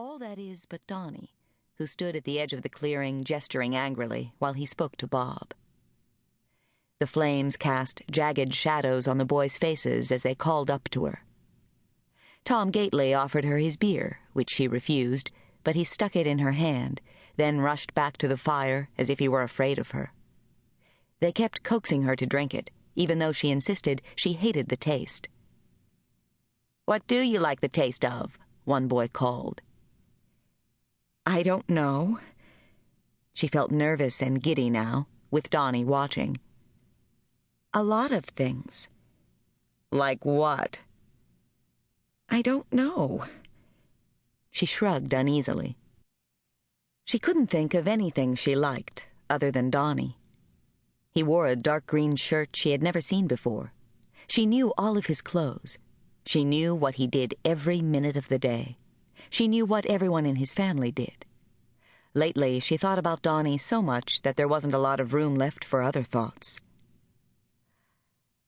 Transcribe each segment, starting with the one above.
All that is but Donnie, who stood at the edge of the clearing, gesturing angrily while he spoke to Bob. The flames cast jagged shadows on the boys' faces as they called up to her. Tom Gately offered her his beer, which she refused, but he stuck it in her hand, then rushed back to the fire as if he were afraid of her. They kept coaxing her to drink it, even though she insisted she hated the taste. "What do you like the taste of?" one boy called. "I don't know." She felt nervous and giddy now, with Donnie watching. "A lot of things." "Like what?" "I don't know." She shrugged uneasily. She couldn't think of anything she liked other than Donnie. He wore a dark green shirt she had never seen before. She knew all of his clothes. She knew what he did every minute of the day. She knew what everyone in his family did. Lately, she thought about Donnie so much that there wasn't a lot of room left for other thoughts.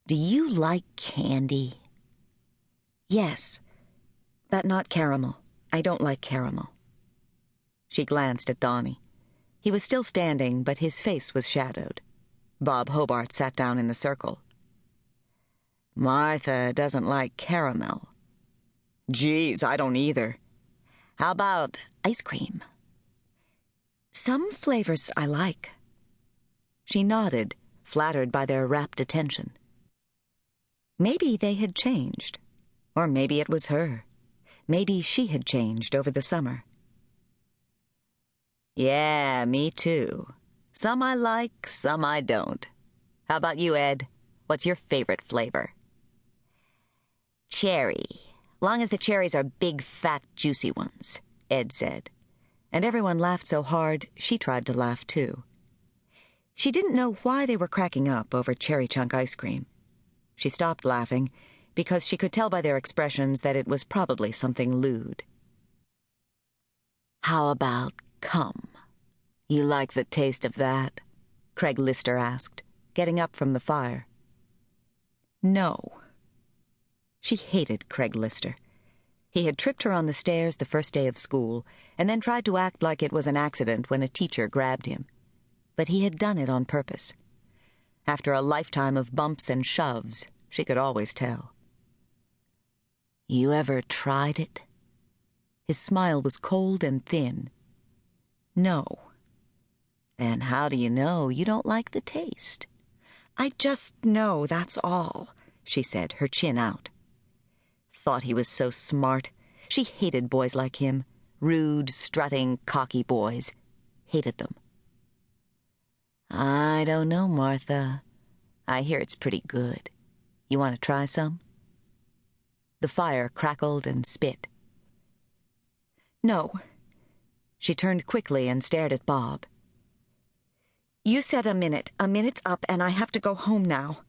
"Do you like candy?" "Yes, but not caramel. I don't like caramel." She glanced at Donnie. He was still standing, but his face was shadowed. Bob Hobart sat down in the circle. "Martha doesn't like caramel." "Geez, I don't either." "How about ice cream?" "Some flavors I like." She nodded, flattered by their rapt attention. Maybe they had changed. Or maybe it was her. Maybe she had changed over the summer. "Yeah, me too. Some I like, some I don't. How about you, Ed? What's your favorite flavor?" "Cherry. Long as the cherries are big, fat, juicy ones," Ed said. And everyone laughed so hard, she tried to laugh too. She didn't know why they were cracking up over cherry chunk ice cream. She stopped laughing because she could tell by their expressions that it was probably something lewd. "How about cum? You like the taste of that?" Craig Lister asked, getting up from the fire. "No." She hated Craig Lister. He had tripped her on the stairs the first day of school and then tried to act like it was an accident when a teacher grabbed him. But he had done it on purpose. After a lifetime of bumps and shoves, she could always tell. "You ever tried it?" His smile was cold and thin. "No." "Then how do you know you don't like the taste?" "I just know, that's all," she said, her chin out. Thought he was so smart. She hated boys like him. Rude, strutting, cocky boys. Hated them. "I don't know, Martha. I hear it's pretty good. You want to try some?" The fire crackled and spit. "No." She turned quickly and stared at Bob. "You said a minute. A minute's up, and I have to go home now."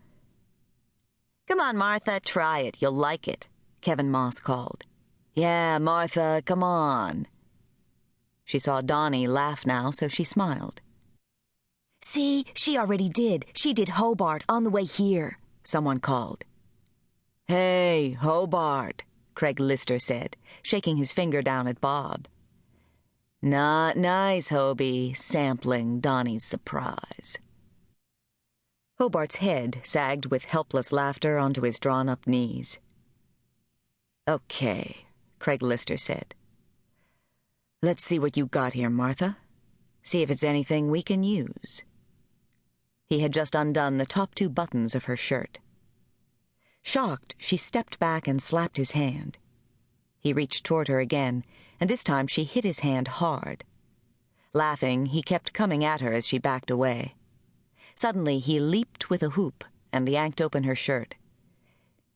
"Come on, Martha, try it. You'll like it," Kevin Moss called. "Yeah, Martha, come on." She saw Donnie laugh now, so she smiled. "See, she already did. She did Hobart on the way here," someone called. "Hey, Hobart," Craig Lister said, shaking his finger down at Bob. "Not nice, Hobie," sampling Donnie's surprise. Hobart's head sagged with helpless laughter onto his drawn-up knees. "Okay," Craig Lister said. "Let's see what you got here, Martha. See if it's anything we can use." He had just undone the top 2 buttons of her shirt. Shocked, she stepped back and slapped his hand. He reached toward her again, and this time she hit his hand hard. Laughing, he kept coming at her as she backed away. Suddenly, he leaped with a whoop and yanked open her shirt.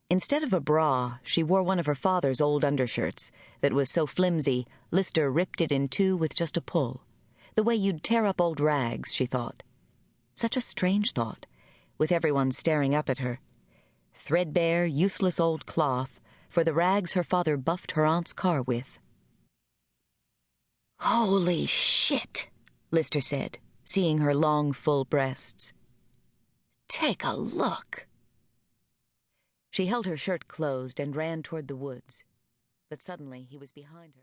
Instead of a bra, she wore one of her father's old undershirts that was so flimsy, Lister ripped it in 2 with just a pull. The way you'd tear up old rags, she thought. Such a strange thought, with everyone staring up at her. Threadbare, useless old cloth for the rags her father buffed her aunt's car with. "Holy shit," Lister said, seeing her long, full breasts. "Take a look." She held her shirt closed and ran toward the woods, but suddenly he was behind her.